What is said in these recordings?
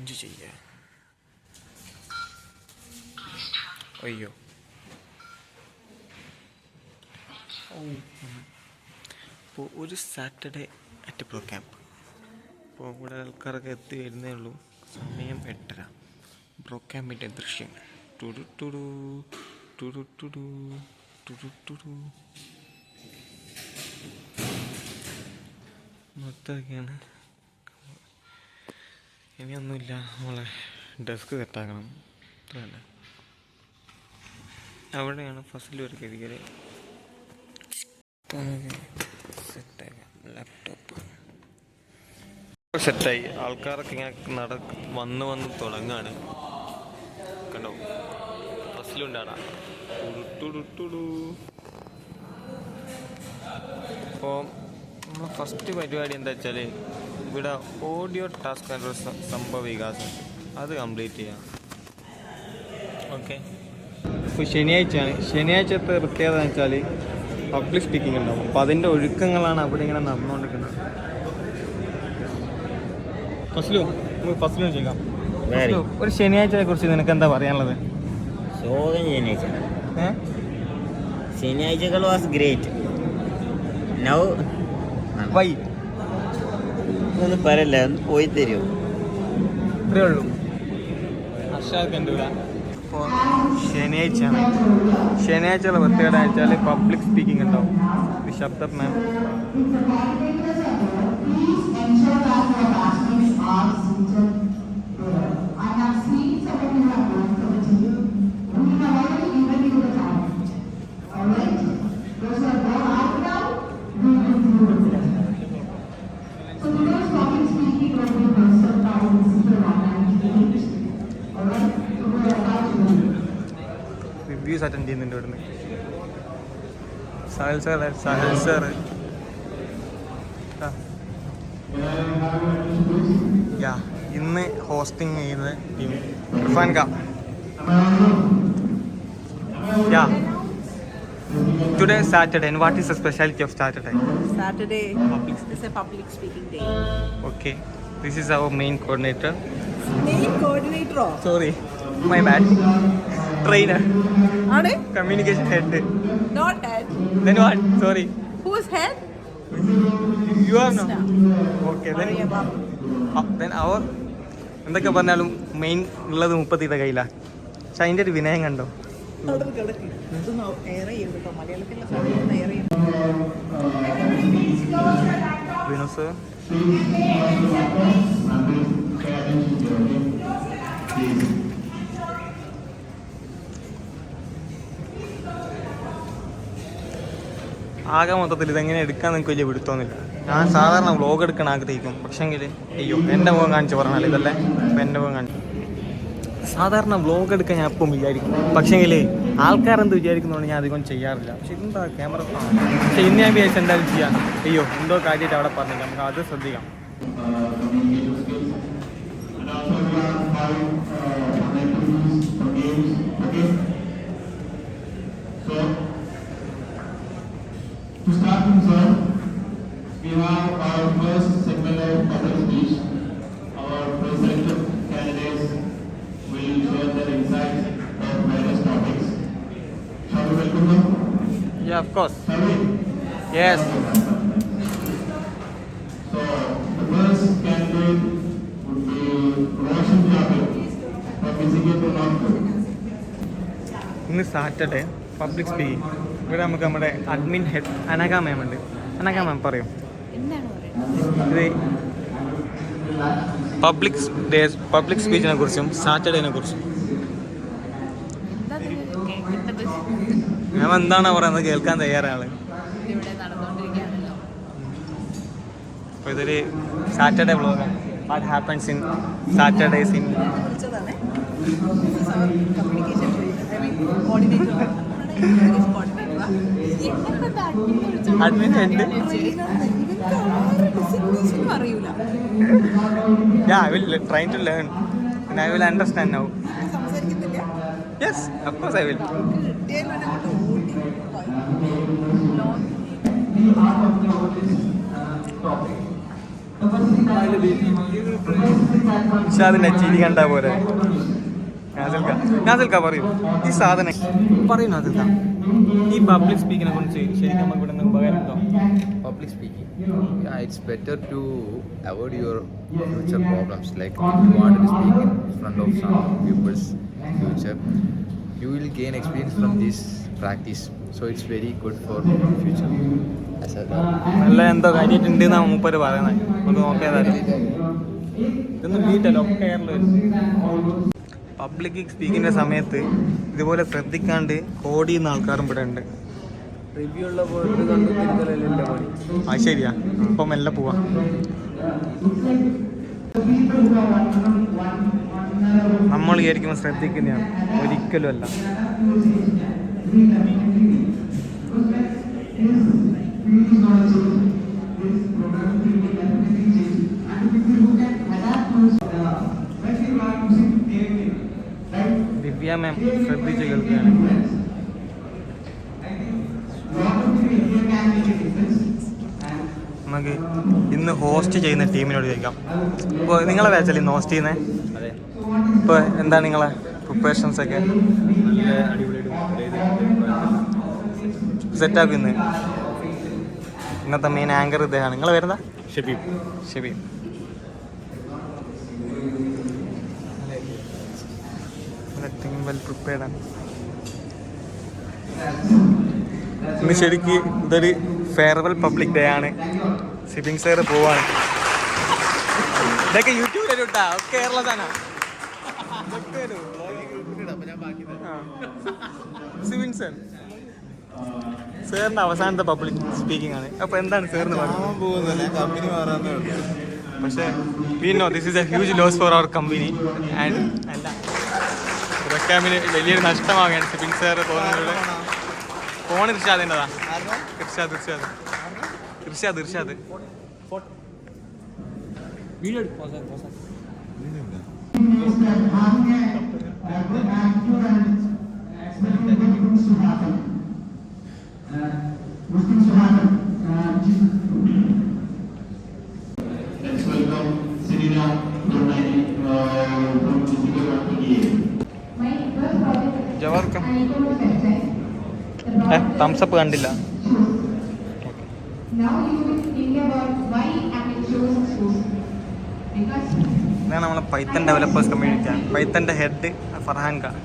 Change ചെയ്യാം. അയ്യോ അപ്പോൾ ഒരു സാറ്റർഡേ അറ്റ് പ്രോ ക്യാമ്പ്. അപ്പോൾ ഇവിടെ ആൾക്കാരൊക്കെ എത്തി വരുന്നേ ഉള്ളൂ. സമയം 8:30. പ്രോ ക്യാമ്പിൻ്റെ ദൃശ്യങ്ങൾ. ടുടു ടുടു ടുടു ടുടു ടുടു ടുടു മൊത്തമൊക്കെയാണ്. ഇനിയൊന്നുമില്ല, നമ്മളെ ഡെസ്ക് സെറ്റാക്കണം, അത്ര തന്നെ. അവിടെയാണ് ഫസ്റ്റിൽ ഒരു കരികരെ സെറ്റാക്കാം. ലാപ്ടോപ്പ് സെറ്റായി. ആൾക്കാരൊക്കെ ഇങ്ങനെ വന്ന് തുടങ്ങാണ്. കണ്ടോ, ഫസ്റ്റിലുണ്ടാടാ. അപ്പോൾ നമ്മളെ ഫസ്റ്റ് പരിപാടി എന്താ വെച്ചാൽ ഇവിടെ ഓഡിയോ ടാസ്ക് ആൻഡ് സംഭവ വികാസം അത് കംപ്ലീറ്റ് ചെയ്യാം. ഓക്കെ. ഇപ്പോൾ ശനിയാഴ്ചത്തെ പ്രത്യേകത എന്ന് വെച്ചാൽ പബ്ലിക് സ്പീക്കിംഗ് ഉണ്ടാവും. അപ്പോൾ അതിൻ്റെ ഒഴുക്കങ്ങളാണ് അവിടെ ഇങ്ങനെ നടന്നുകൊണ്ടിരിക്കുന്നത്. ഫസ്റ്റിലും ചെയ്യാം. ഒരു ശനിയാഴ്ചയെ കുറിച്ച് നിനക്ക് എന്താ പറയാനുള്ളത്? ശനിയാഴ്ചകൾ വാസ് ഗ്രേറ്റ്. നൗ വൈ ഒന്നും പറയല്ല, ഒന്ന് പോയി തരുമോ? ഇത്രയേ ഉള്ളൂ. അപ്പോൾ ശനിയാഴ്ചയുള്ള പ്രത്യേകത വെച്ചാൽ പബ്ലിക് സ്പീക്കിംഗ് ഉണ്ടാവും. ശബ്ദം മാം റിവ്യൂസ് അറ്റൻഡ് ചെയ്യുന്നുണ്ട് ഇവിടുന്ന്. സാഹിൽ സാർ ഇന്ന് ഹോസ്റ്റിംഗ് ചെയ്യുന്നത് team Irfan Khan. Today is Saturday, and what is the specialty of Saturday? Saturday is a public speaking day. Okay, this is our main coordinator. Main coordinator? Sorry, my bad. Trainer. Are Communication head. Not head. Then what? Sorry. Who's head? You are no. Okay, then our എന്തൊക്കെ പറഞ്ഞാലും main ഉള്ളത് 30 കയ്യിലാണ്. പക്ഷെ അതിൻ്റെ ഒരു വിനയം കണ്ടോ? വിനോസ് ആകെ മൊത്തത്തിൽ ഇതെങ്ങനെ എടുക്കാൻ നിങ്ങൾക്ക് വലിയ പിടുത്തോന്നില്ല. ഞാൻ സാധാരണ വ്ളോഗ് എടുക്കാൻ ആഗ്രഹിക്കും, പക്ഷേങ്കിൽ അയ്യോ എൻ്റെ മുഖം കാണിച്ച് പറഞ്ഞാൽ ഇതല്ലേ. അപ്പം എൻ്റെ മുഖം കാണിച്ചു സാധാരണ വ്ളോഗ് എടുക്കാൻ ഞാൻ എപ്പം വിചാരിക്കും, പക്ഷേങ്കിൽ ആൾക്കാരെന്ത് വിചാരിക്കുന്നതുകൊണ്ട് ഞാൻ അധികം ചെയ്യാറില്ല. പക്ഷെ എന്താ ക്യാമറ, പക്ഷെ ഇന്ന് ഞാൻ വിചാരിച്ചു എന്തായാലും ചെയ്യാം. അയ്യോ എന്തോ കാര്യമായിട്ട് അവിടെ പറഞ്ഞില്ല, നമുക്ക് അത് ശ്രദ്ധിക്കാം. To start things off, we have our first segment of public speech. Our presidential candidates will share their insights on various topics. Shall we welcome them? Yeah, of course. Shall we? Yes. So, the first candidate would be Roshan Jabir from Michigan, Nagpur. ഇന്ന് Saturday public speaking. ഇവിടെ നമുക്ക് നമ്മുടെ admin head Anagha മാം ഉണ്ട്. അനഘ മാം പറയും ഇത് public സ്പീച്ചിനെ കുറിച്ചും സാറ്റർഡേനെ കുറിച്ചും. മാം എന്താണ് പറയുന്നത് കേൾക്കാൻ തയ്യാറാണ്. അപ്പോൾ ഇതൊരു സാറ്റർഡേ വ്ളോഗാണ്. What happens in Saturdays in admin head. Yeah, I will try to learn and I will understand now. Yes, of course I will. ഇഷാദിന്റെ ചിരി കണ്ടാ പോലെ. നാസിൽക്ക പറയൂ ഈ സാധനം പറയൂ നാസിൽക്ക, ഈ പബ്ലിക് സ്പീക്കിനെ കുറിച്ച് ശരിക്കും നമുക്ക് ഇവിടെ നിന്ന് ഉപകാരമുണ്ടോ? Public speaking, yeah, it's better to avoid your future problems. Like if you want to speak in front of some people's future, you will gain experience from this practice. So it's very good for future. As a നല്ല എന്തോ കഴിഞ്ഞിട്ടുണ്ട് എന്നാ മൂപ്പര് പറയുന്നത്. നമുക്ക് നോക്കിയതായാലും ഇതൊന്നും വീട്ടല്ലോ ഒക്കെ public സ്പീക്കിൻ്റെ സമയത്ത് ഇതുപോലെ ശ്രദ്ധിക്കാണ്ട് കോടി ചെയ്യുന്ന ആൾക്കാരും ഇവിടെ ഉണ്ട്. റിവ്യൂ ഉള്ള പോയിട്ട് കണ്ടു തിരുത്തലല്ലേ പണി. അത് ശരിയാ, ഇപ്പം മെല്ലെ പോവാ. നമ്മൾ വിചാരിക്കുമ്പോൾ ശ്രദ്ധിക്കുന്നതാണ്, ഒരിക്കലും അല്ല. ദിവ്യ മാം ശ്രദ്ധിച്ച് കേൾക്കുകയാണ്. നമുക്ക് ഇന്ന് ഹോസ്റ്റ് ചെയ്യുന്ന ടീമിനോട് ചോദിക്കാം. ഇപ്പോൾ നിങ്ങളെ ബാച്ചല്ലേ ഇന്ന് ഹോസ്റ്റ് ചെയ്യുന്നത്? അതെ, ഇപ്പോൾ എന്താണ് നിങ്ങളെ പ്രിപ്പറേഷൻസ് ഒക്കെ? നല്ല അടിപൊളിയായിട്ട് സെറ്റാക്കും ഇന്ന്. ഇന്നത്തെ മെയിൻ ആങ്കർ ഇദ്ദേഹമാണ്. നിങ്ങൾ വരുന്ന ഷബീബ്. ടീം വെൽ പ്രിപ്പയർഡ് ആണ്. ഇന്ന് ശരിക്ക് ഇതൊരു ഫെയർവെൽ പബ്ലിക് ഡേ ആണ്. സിബിങ് സാറ് പോവാണ്. ഇതൊക്കെ യൂട്യൂബിൽ ഇട്ടാ കേരള തന്നെ. സിബിങ് സാർ സാറിന്റെ അവസാനത്തെ പബ്ലിക് സ്പീക്കിംഗ് ആണ്. അപ്പൊ എന്താണ് സാറിന് പറയുന്നത്? പക്ഷേ we know this is a huge loss for our company and അല്ല റെക്കാമിന് വലിയൊരു നഷ്ടമാവുകയാണ്. സിബിങ് സാർ പോകുന്നതിലൂടെ ഫോണ് ഇർഷാദിൻ്റെതാ. Irshad Let's welcome Serena Brunei from Physical Therapy. ജവാർക്ക തംസപ്പ് കണ്ടില്ല. ഇതാണ് നമ്മളെ പൈത്തൺ ഡെവലപ്പേഴ്സ് കമ്മ്യൂണിറ്റിയാണ്. പൈത്തൻ്റെ head Farhan Khan,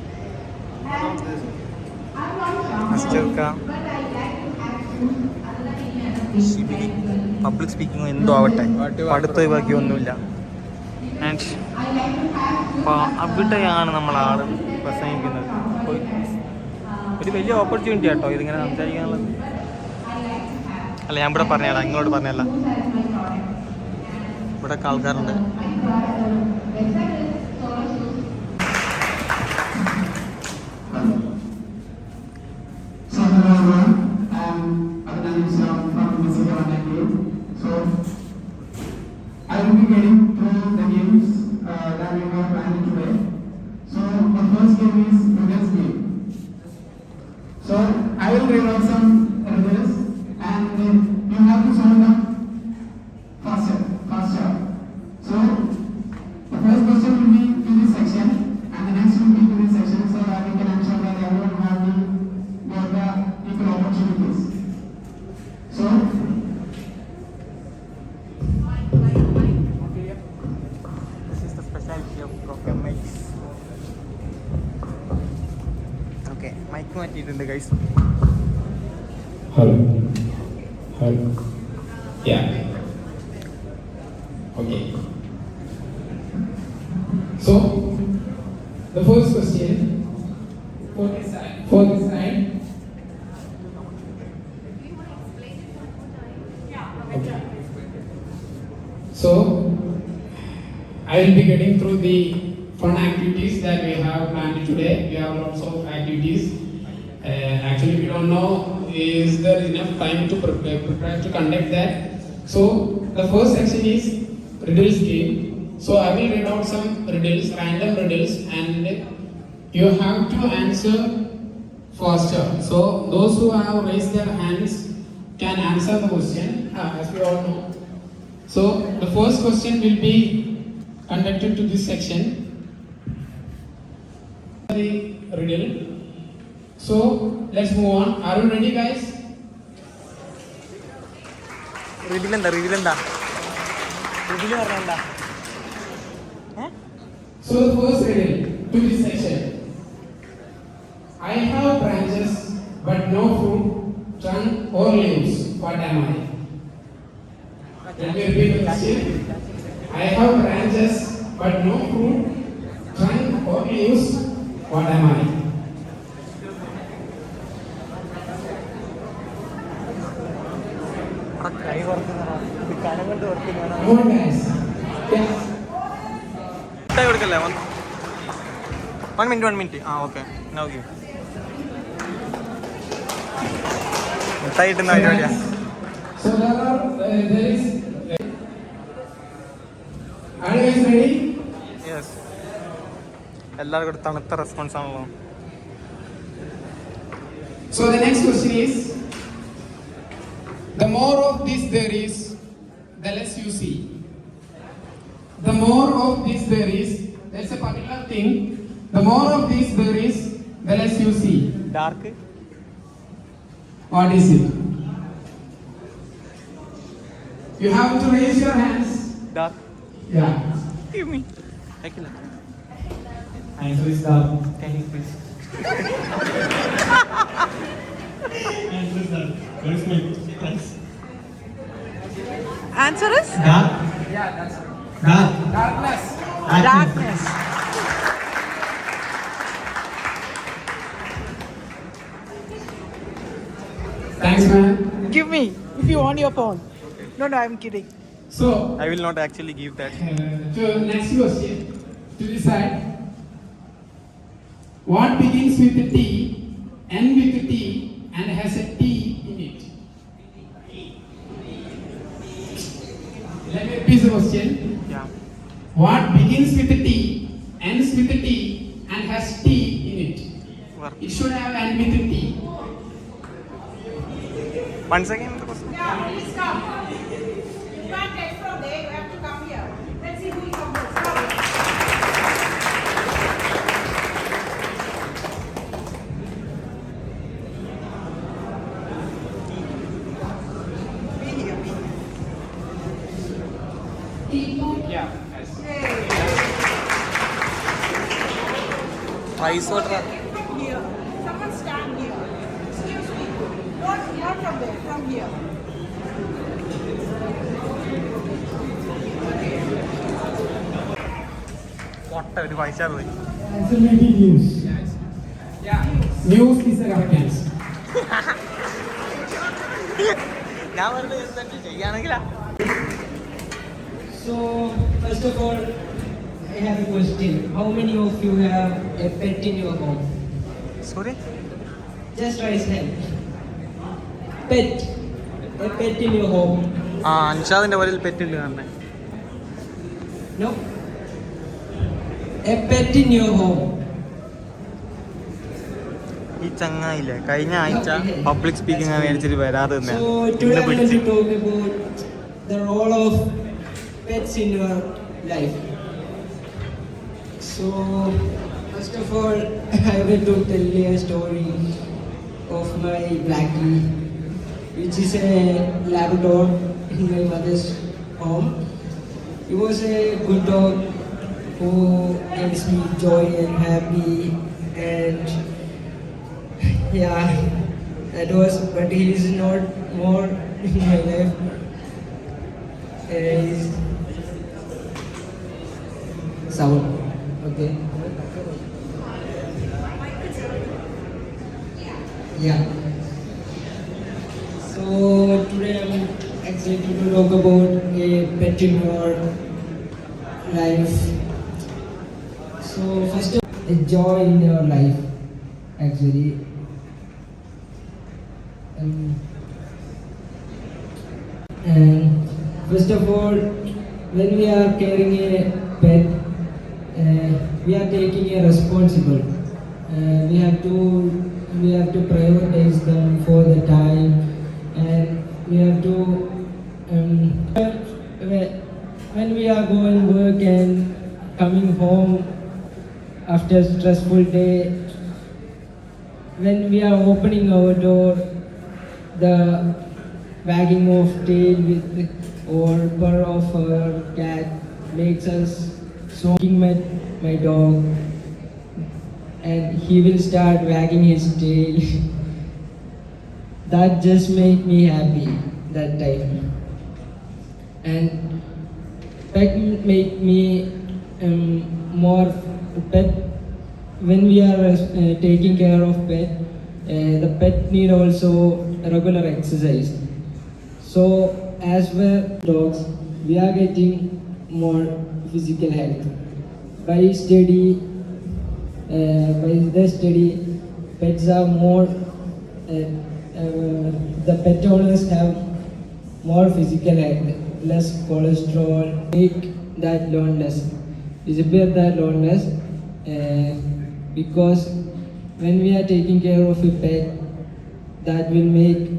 public speaking എന്തോ ആവട്ടെ, പഠിത്തം ഒഴിവാക്കിയൊന്നുമില്ല. ആൻഡ് അവിടെയാണ് നമ്മളാൾ പ്രസംഗിക്കുന്നത്. ഒരു വലിയ ഓപ്പർച്യൂണിറ്റി ആട്ടോ ഇതിങ്ങനെ സംസാരിക്കാനുള്ളത്. അല്ല ഞാൻ ഇവിടെ പറഞ്ഞല്ല, നിങ്ങളോട് പറഞ്ഞല്ല, ഇവിടെ ആൾക്കാരുണ്ട്. I will be getting through the games that we have planned today. So the first game is riddles game. So I will read out some riddles and you have to solve them faster. So the first question will be to this section and the next will be to this section, so that we can ensure that everyone have the equal opportunities. So mike മാറ്റിയിട്ടുണ്ട് guys. Hello. Yeah. Okay. So, the first question for this side. Okay. So, I will be getting through the fun activities that we have planned today. We have lots of activities. Actually, we don't know is there enough time to prepare to conduct that. So the first section is riddles game. So I will read out some riddles, random riddles, and you have to answer faster. So those who have raised their hands can answer the question. As we all know, So the first question will be conducted to this section. The riddle. So let's move on. Are you ready, guys? റിവിലെന്താ റിവില് പറഞ്ഞാ So the first riddle to this section. I have branches but no fruit, trunk or leaves. What am I? Let me repeat the question. I have branches but no fruit, trunk or leaves. What am I? കൈ വറുക്കുന്നതാ ഇത് കനം കൊണ്ട് വറുക്കുന്നതാ Come on, guys. Yeah. മിഠായി കൊടുക്കല്ലേ 1 minute ആ okay now give മിഠായി കിട്ടുന്ന പരിപാടിയാ So there is. Are you guys ready? Yes എല്ലാവർക്കും തണുത്ത റെസ്പോൺസ് ആണല്ലോ So the next question is, the more of this there is, the less you see. The more of this there is, there's a particular thing. The more of this there is, the less you see. Dark What is it? You have to raise your hands. Dark Yeah. Give me അയക്കില്ല Answer is dark. Can you please? Answer is dark. Where is my thanks? Answer is Dark. Yeah, that's dark. Darkness. darkness. Thanks, man. Give me if you want your phone. No, I'm kidding. So, I will not actually give that. to next question, to this side. What begins with a T, end with a T, and has a T in it? Let me repeat the question. Yeah. What begins with a T, ends with a T, and has T in it? Work. It should have end with a T. Once again the question. Yeah, please come. You can't take from there. You have to come here. Let's see who will come first. Come. Be here, be here. Yeah. Price order. From here. Someone stand here. Excuse me. Not from there. From here. What ഒരു പൈസ പോയി Answer may be news. Yeah. News is the correct answer. ഞാൻ വെറുതെ ചെയ്യാണെങ്കിലാ So, first of all, I have a question. How many of you have a pet in your home? Sorry Just raise hand. Pet. A pet in your home. ആ അൻഷാദിന്റെ വരയിൽ പെറ്റുണ്ട് കാണേ No? A pet in your home. ഈ ചങ്ങായില്ലേ കഴിഞ്ഞ ആഴ്ച public speaking മേടിച്ചിട്ട് വരാതെ So, today I'm going to talk about the role of pets in your life. So, first of all, I will to tell you a story of my Blackie, which is a Labrador in my mother's home. He was a good dog who gives me joy and happy, and yeah, that was. But he is not more in my life. He's sound. Okay. Yeah. So today I'm excited to talk about a pet in your life. So first of all, a joy in your life, actually. And first of all, when we are carrying a pet, we are taking a responsible. We have to prioritize them for the time, and we have to home after a stressful day. When we are opening our door, the wagging of tail with or purr of our cat makes us smoking my dog, and he will start wagging his tail. That just make me happy that time. And pet make me more pet. When we are taking care of pet, the pet need also regular exercise. So as well dogs, we are getting more physical health by the study. Pets are more the pet owners have more physical health, less cholesterol, make that loneliness, disappear that loneliness, because when we are taking care of a pet, that will make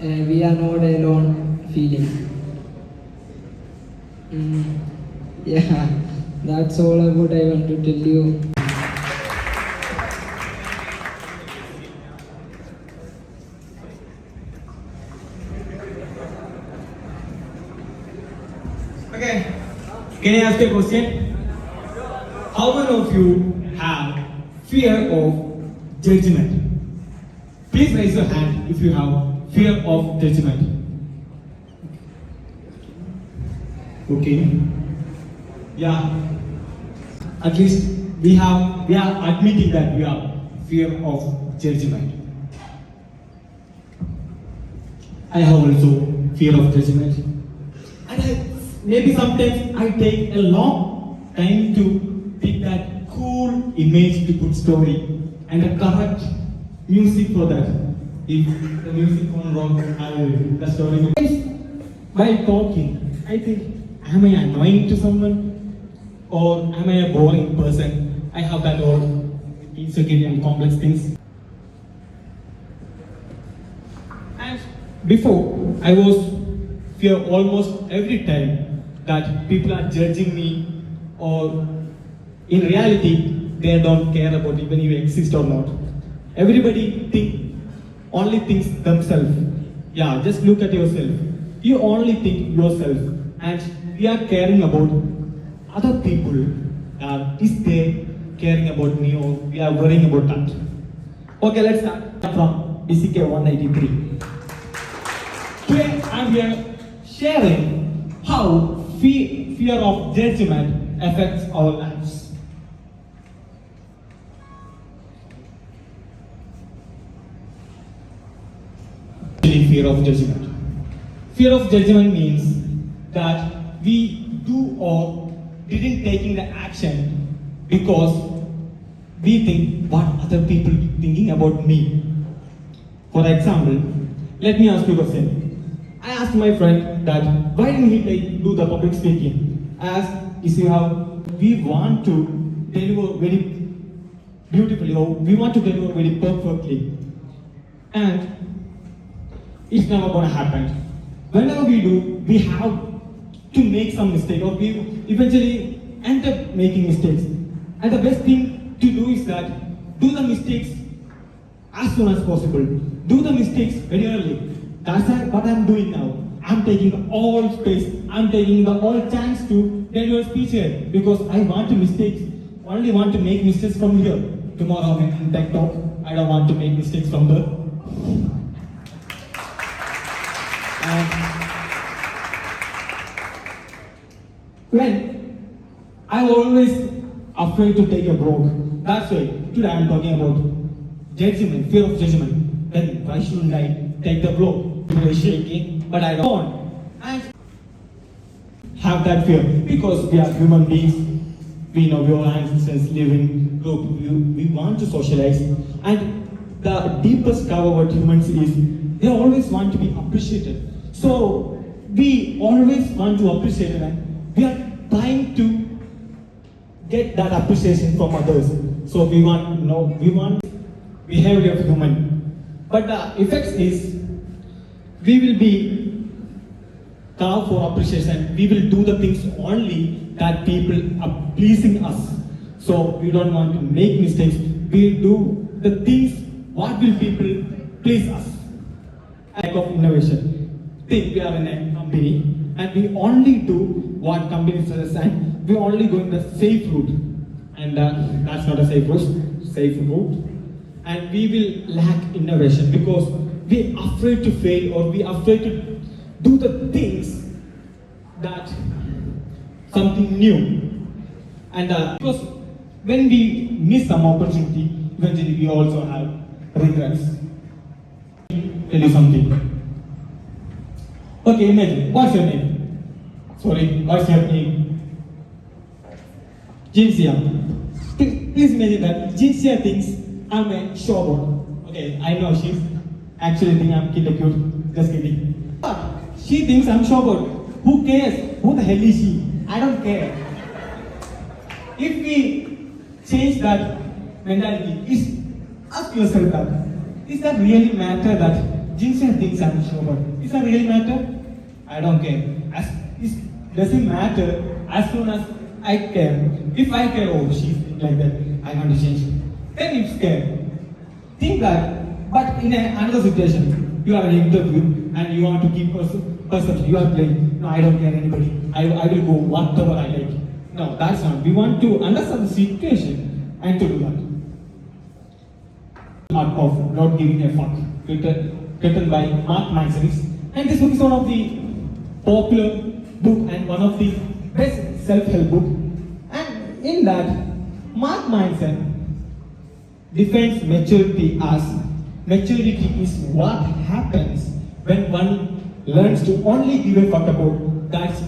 we are not alone feeling. Yeah, that's all about I want to tell you. Okay, can I ask a question? How many of you have fear of judgment? Please raise your hand if you have fear of judgment. Okay. Yeah. At least we are admitting that we have fear of judgment. I have also fear of judgment. And maybe sometimes I take a long time to pick that cool image to put story and the correct music for that. If the music won't wrong, the story will. While talking, I think, am I annoying to someone? Or am I a boring person? I have that all insecurity and complex things. And before, I was fear almost every time that people are judging me, or in reality they don't care about even you exist or not. Everybody only thinks themselves. Yeah, just look at yourself. You only think yourself, and we are caring about other people. Is they caring about me, or we are worrying about that? Okay, let's start from BCK 183. Today I'm here sharing how fear of judgment affects our lives. Fear of judgment. Fear of judgment means that we do or didn't taking the action because we think what other people thinking about me. For example, let me ask you a question. I asked my friend that why didn't he do the public speaking? I asked, we want to deliver very beautifully, or we want to deliver very perfectly, and it's never gonna happen. Whenever we do, we have to make some mistake, or we eventually end up making mistakes. And the best thing to do is that do the mistakes as soon as possible. Do the mistakes very early. That's what I'm doing now. I'm taking all space. I'm taking the all chance to deliver speech here because I want to only want to make mistakes from here. Tomorrow I'm in tech talk. I don't want to make mistakes from there. When I'm always afraid to take a break. That's why today I'm talking about judgment, fear of judgment. Then why shouldn't I take the blow? Today shaking, but I don't want. And have that fear because we are human beings. We know we are ancestors live in group. We want to socialize, and the deepest cover what humans is they always want to be appreciated. So we always want to appreciate it, and we are trying to get that appreciation from others. So we want behavior of human. But the effects is we will be carve for appreciation. We will do the things only that people are pleasing us. So we don't want to make mistakes. We do the things what will people please us. Lack of innovation. Think we are in a company and we only do what companies suggest and we only go in the safe route. And that's not a safe route. And we will lack innovation because we're afraid to fail or we're afraid to do the things that something new. And because when we miss some opportunity, eventually we also have regrets. Tell you something. Okay, imagine. What's your name? Sorry, what's your name? Jinsia. Please imagine that Jinsia thinks I'm a showboat. Okay, I know she's actually thinking I'm cute. Just kidding. But she thinks I'm showboat. Who cares? Who the hell is she? I don't care. If we change that mentality, ask yourself that. Is that really matter that Jinsia thinks I'm showboat? Is that really matter? I don't care. It doesn't matter as soon as I care. If I care, oh, she's like that, I want to change. Then it's scared. Think that, but in another situation, you are in an interview and you want to keep perception. You are playing. No, I don't care anybody. I will go whatever I like. No, that's not. We want to understand the situation and to do that. Art of Not Giving a Fuck, written by Mark Manson. And this book is one of the popular book and one of the best self-help book. And in that, Mark Manson defines maturity as maturity is what happens when one learns to only give a fuck about that's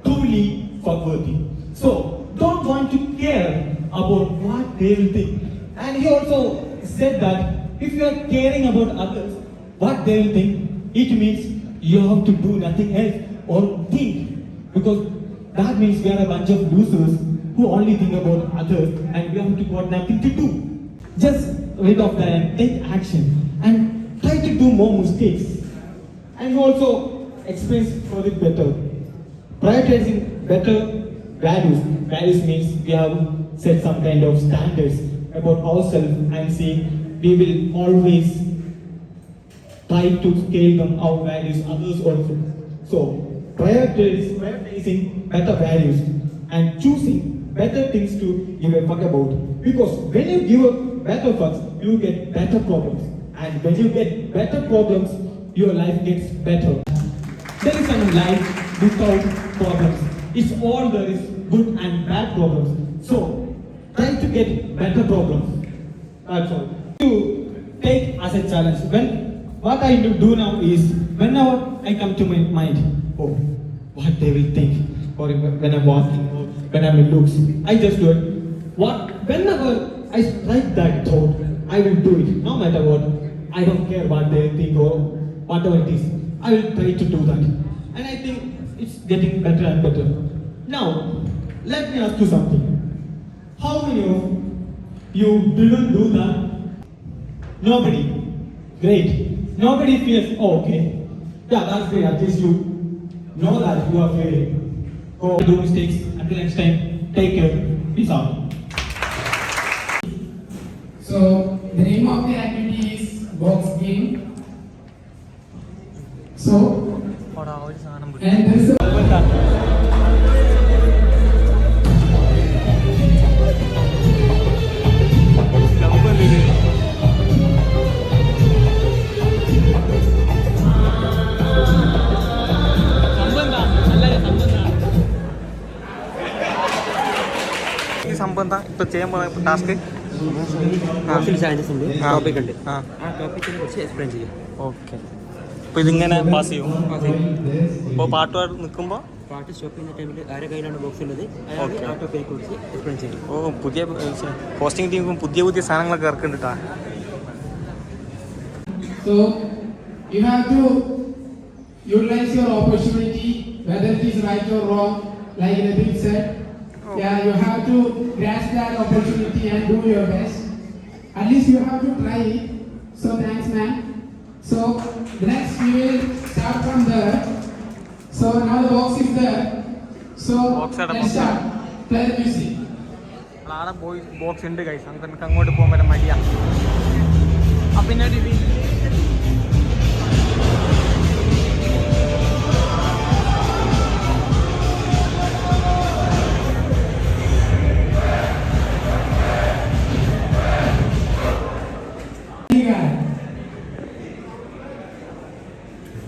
truly fuckworthy. So don't want to care about what they will think. And he also said that if you are caring about others, what they will think, it means you have to do nothing else or think, because that means we are a bunch of losers who only think about others and we have got nothing to do. Just rid of that and take action and try to do more mistakes. And he also explains for it better. Prioritizing better values. Values means we have set some kind of standards about ourselves and saying we will always try to scale them our values, others also. So prioritizing better values and choosing better things to give a fuck about. Because when you give a better fucks, you get better problems. And when you get better problems, your life gets better. There is no life without problems. It's all there is good and bad problems. So try to get better problems. That's all. To take as a challenge. What I do now is whenever I come to my mind, oh, what they will think, or when I'm walking, or when I'm in looks, I just do it. Whenever I strike that thought, I will do it, no matter what. I don't care what they think or whatever it is. I will try to do that. And I think it's getting better and better. Now, let me ask you something. How many of you didn't do that? Nobody. Great. Nobody feels, oh, okay. Yeah, that's great. At least you know that you are failing. Go do mistakes. Until next time, take care. Peace out. So the name of the activity is box game. So and there is a സംഭവം ഇപ്പൊ ചെയ്യാൻ പോകുന്ന task chances ഉണ്ട്, topic ഉണ്ട്. ആ ആ ടോപ്പിക്കിനെ കുറിച്ച് explain ചെയ്യും. ഓക്കെ. അപ്പോൾ ഇതിങ്ങനെ പാസ് ചെയ്യും. അപ്പോൾ പാട്ട് നിൽക്കുമ്പോൾ പാട്ട് സ്റ്റോപ്പ് ചെയ്യുന്ന ടൈമിൽ ആരുടെ കയ്യിലാണ് ബോക്സ് ഉള്ളത് അയാൾ ആ ടോപ്പിനെ കുറിച്ച് എക്സ്പ്ലെയിൻ ചെയ്യും. ഓ, പുതിയ ഹോസ്റ്റിംഗ് ടീം പുതിയ സാധനങ്ങളൊക്കെ ഇറക്കുന്നുണ്ടാ. So you have to utilize your opportunity, whether it is right or wrong, like Nabil said. Yeah, you have to grasp that opportunity and do your best. At least you have to try it. So thanks, man. So next we will start from the So now the box is there. So Box ആണ്, let's box. start. Play the music. ആടെ box ഉണ്ട് കൈസ്, നമുക്ക് അങ്ങോട്ട് പോകാൻ വരെ മടിയാണ്. അപ്പം പിന്നെ ഒരു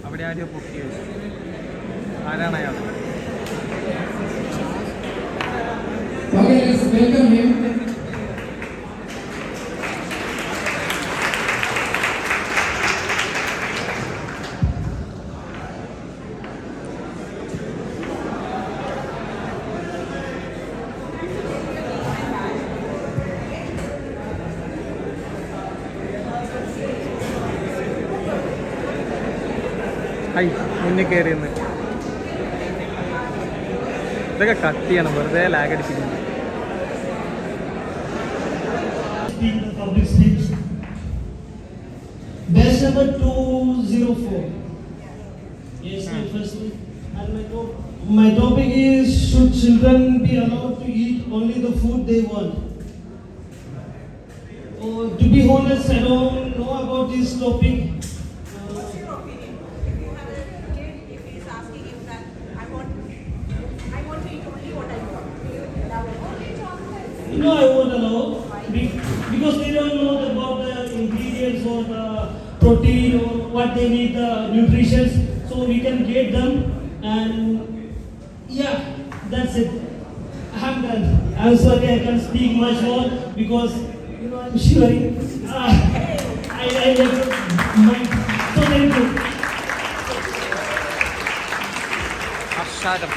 അവിടെ ആരെയോ പൊക്കി. ആരാണ് അയാൾ? Okay, let's welcome him. High മുന്നിൽ കയറിയെന്ന്. ഇതൊക്കെ കട്ട് ചെയ്യണം, വെറുതെ lag അടിച്ചിരിക്കുന്നു. Public speech. Batch number 204. Yes, first. And my topic is: should children be allowed to eat only the food they want? Oh, to be honest, I don't know about this topic. What's your opinion? If you have a kid, if he's asking you that, I want to eat only what I want. Do you allow it? Only chocolate. No, I won't allow because they don't know about the ingredients or the protein or what they need, the nutrition. So we can get them, and yeah, that's it. I'm done. I'm sorry I can't speak much more because I'm shivering. I my so very good. അക്ഷാരം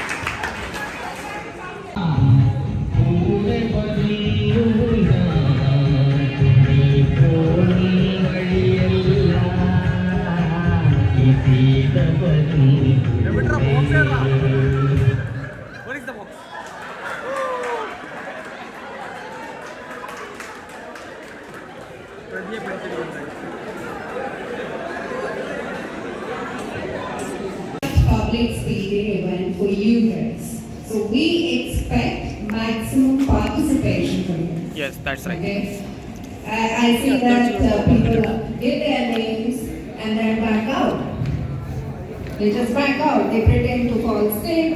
എവിടെടാ box? ഏടാ? What is the box? പ്രതിയെ പിടിച്ചിരിക്കുന്നത്. Public speaking event for you guys. So we expect maximum participation from you. Yes, that's right. Okay? I see that people give their names and then back out. They just back out. They pretend to fall sick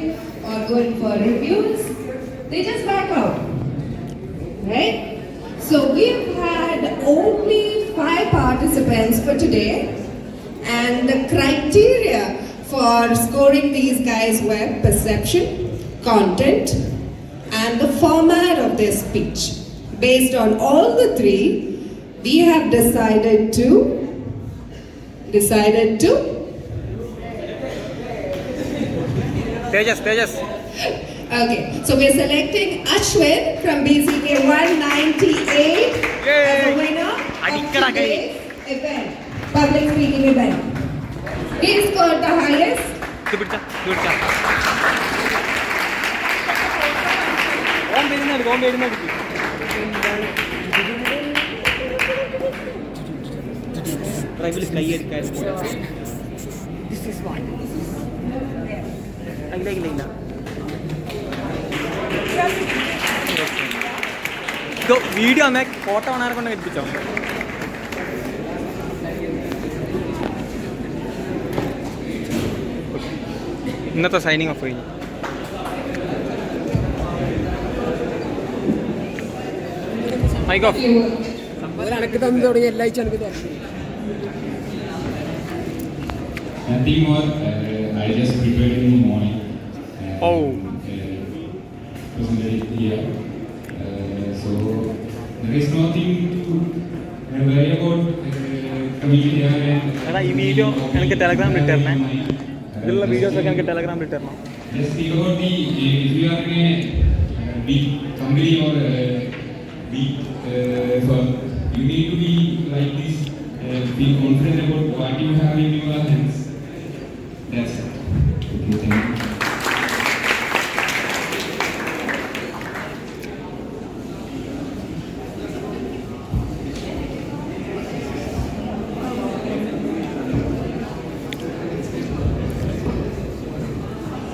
or going for reviews. They just back out. Right? So we've had only 5 participants for today, and the criteria for scoring these guys were perception, content, and the format of their speech. Based on all the 3, we have decided to Tejas. Okay, so we're selecting Ashwin from BCK 198 as a winner of Adikara kai. today's event, public speaking event. He scored the highest. ഇത് പിടിച്ചാ. ഓൻ വരുന്നെടുക്കും. ഡ്രൈവിൽ കൈ എടുക്കാൻ ഇല്ല. Video അമ്മ photo ആണാരെ കൊണ്ട് എടുപ്പിച്ചോ. ഇന്നത്തെ സൈനിങ് ഓഫ് കഴിഞ്ഞു. Mike off. Nothing more. I just prepared in the morning. Oh. Presented here. So there is nothing to worry about. Coming here and. എടാ ഈ വീഡിയോ എനിക്ക് ടെലഗ്രാമിൽ ഇട്ടേരണേ. ഇതിലുള്ള വീഡിയോസൊക്കെ എനിക്ക് ടെലഗ്രാമിൽ ഇട്ടേരണം. Just think about the if you are in a big company or big firm, you need to be like this. Be confident about what you have in your hands. That's it. Okay, thank you.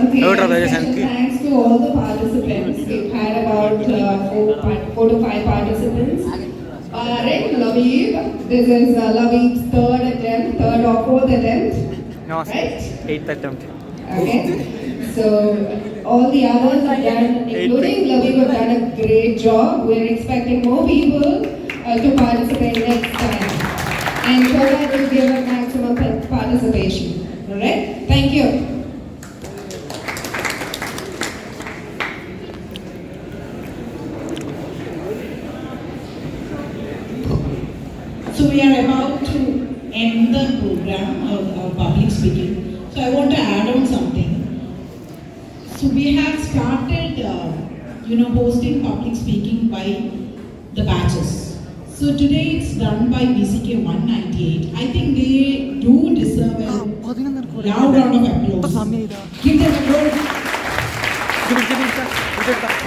Okay, How about and special thanks to all the participants. We've had about 4 to 5 participants. Right, Labib, this is Labib's third or fourth attempt. No, Right? 8th attempt. Okay, so all the others have done, including Labib, have done a great job. We're expecting more people to participate next time. And so that will give a maximum participation. Alright? Thank you. So we are about to end the program of public speaking. So I want to add on something. So we have started, hosting public speaking by the batches. So today it's done by BCK 198. I think they do deserve a loud round of applause. Give them a round.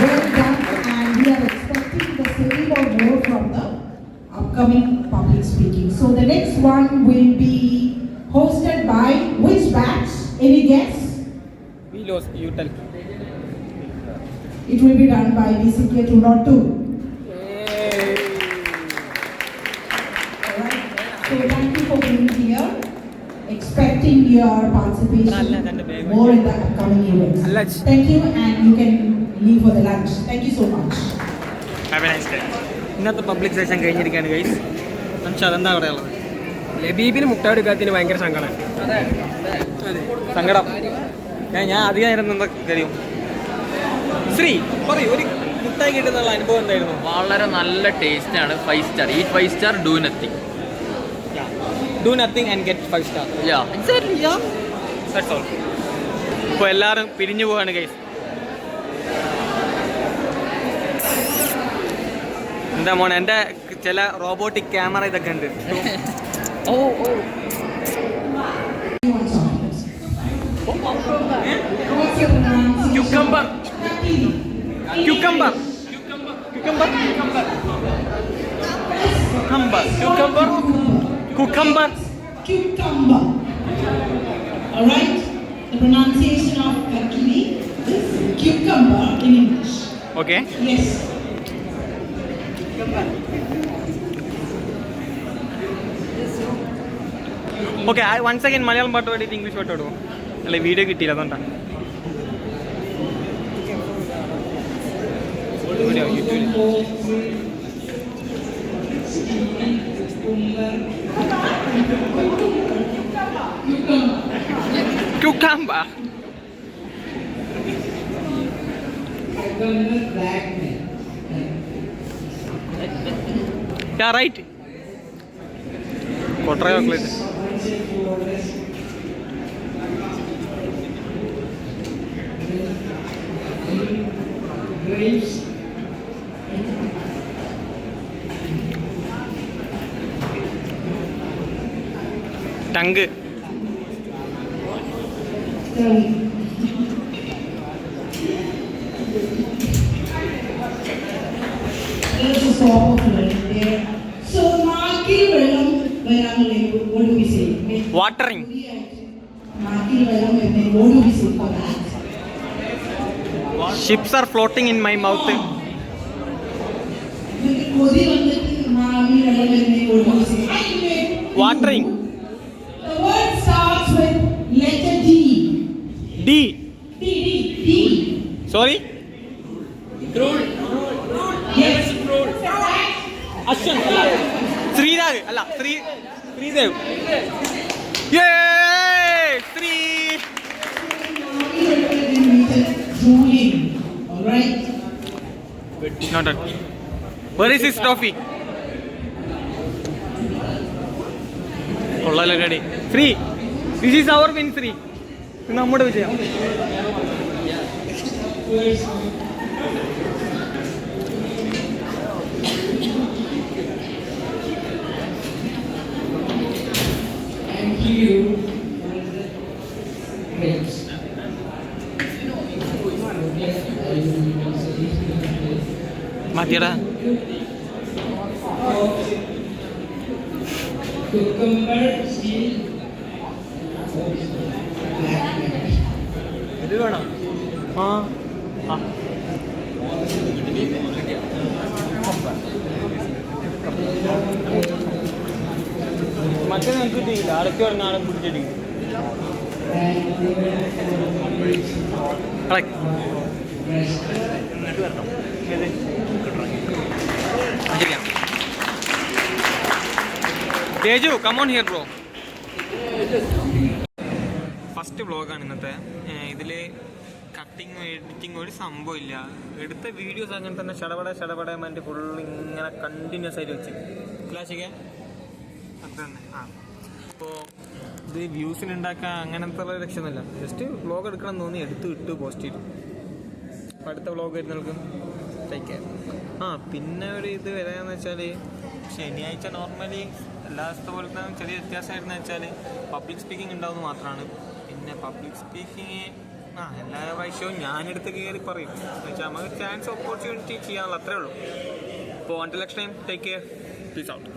Well done, and we are expecting the same or more from the upcoming public speaking. So the next one will be hosted by which batch? Any guess? We lost, you tell. It will be done by BCK 202. Alright. So thank you for being here. Expecting your participation more in the upcoming events. Thank you, and you can leave for the lunch. Thank you so much. Have a nice day. ഇന്നത്തെ public session കഴിഞ്ഞിരിക്കുകയാണ് guys. പക്ഷേ അതെന്താ അവിടെ ഉള്ളത്? ലബീബിന് മുട്ട എടുക്കാത്തതിന് ഭയങ്കര സങ്കടം. സങ്കടം. ഞാൻ അധികം നേരം എന്താ കഴിയും. ശ്രീ പറയൂ, ഒരു മുട്ടായി കിട്ടുന്നുള്ള അനുഭവം എന്തായിരുന്നു? വളരെ നല്ല ടേസ്റ്റാണ്. 5 star. Eat 5 star, do nothing. Do nothing and get 5 star. Exactly. That's all. ഇപ്പോൾ എല്ലാവരും പിരിഞ്ഞു പോവാണ് ഗൈസ്. എന്താ മോനെ, എൻ്റെ ചില റോബോട്ടിക് ക്യാമറ ഇതൊക്കെ ഉണ്ട്. Cucumber. Alright? The pronunciation of kakili is cucumber in English. Okay. Yes. Okay, one second Malayalam പാട്ട് പാടിയിട്ട് ഇംഗ്ലീഷ് പാട്ട് പാടുമോ? അല്ലെ വീഡിയോ കിട്ടിയില്ല, അതുകൊണ്ടാണ്. Cucumber. Yeah, right. Quarter chocolate. Grapes. Tongue. There's a swap of lead there. So, Naki Velam, what do we say? Watering. Naki Velam, what do we say for that? Ships are floating in my mouth. Watering. The word starts with letter D. D. D. Sorry? Yes. Ashwin. Sridev. Allah. Sridev. Yay! Sri. Drooling. Alright? Not done. Where is his trophy? Ready. Free. This is our win, Free. നമ്മുടെ വിജയം. Thank you. മാറ്റിയടാ. Cucumber, seed, black pepper. ഇത് വേണം. ആ മറ്റേ നമുക്ക് കിട്ടിയില്ല, ആളൊക്കെ പറഞ്ഞ ആളെ പിടിച്ചിട്ടില്ല. Teju come on here bro. First വ്ളോഗാണ് ഇന്നത്തെ. ഇതിൽ കട്ടിങ് എഡിറ്റിംഗ് ഒരു സംഭവമില്ല. എടുത്ത വീഡിയോസ് അങ്ങനെ തന്നെ ഷടപട മറ്റേ ഫുൾ ഇങ്ങനെ കണ്ടിന്യൂസ് ആയിട്ട് വെച്ച് ക്ലാഷിക്കാൻ അത്ര തന്നെ. അപ്പോൾ ഇത് വ്യൂസിനുണ്ടാക്കാൻ അങ്ങനത്തെ ഉള്ള ലക്ഷ്യമൊന്നുമില്ല. ജസ്റ്റ് വ്ളോഗ് എടുക്കണം എന്ന് തോന്നി എടുത്ത് ഇട്ട് പോസ്റ്റ് ചെയ്തു. അപ്പോൾ അടുത്ത വ്ളോഗ് വരുന്നവർക്ക് ടേക്ക് കെയർ. പിന്നെ ഒരു ഇത് വരാമെന്ന് വെച്ചാൽ ശനിയാഴ്ച നോർമലി എല്ലാ ദിവസത്തെ പോലെ തന്നെ ചെറിയ വ്യത്യാസമായിരുന്നു വെച്ചാൽ പബ്ലിക് സ്പീക്കിംഗ് ഉണ്ടാവുന്നത് മാത്രമാണ്. പിന്നെ പബ്ലിക് സ്പീക്കിങ് എല്ലാ പ്രാവശ്യവും ഞാനെടുത്ത് കയറി പറയും. എന്നുവെച്ചാൽ നമുക്ക് ചാൻസ് ഓപ്പർച്യൂണിറ്റി ചെയ്യാനുള്ള അത്രേ ഉള്ളൂ. അപ്പോൾ until next time take care. Peace out.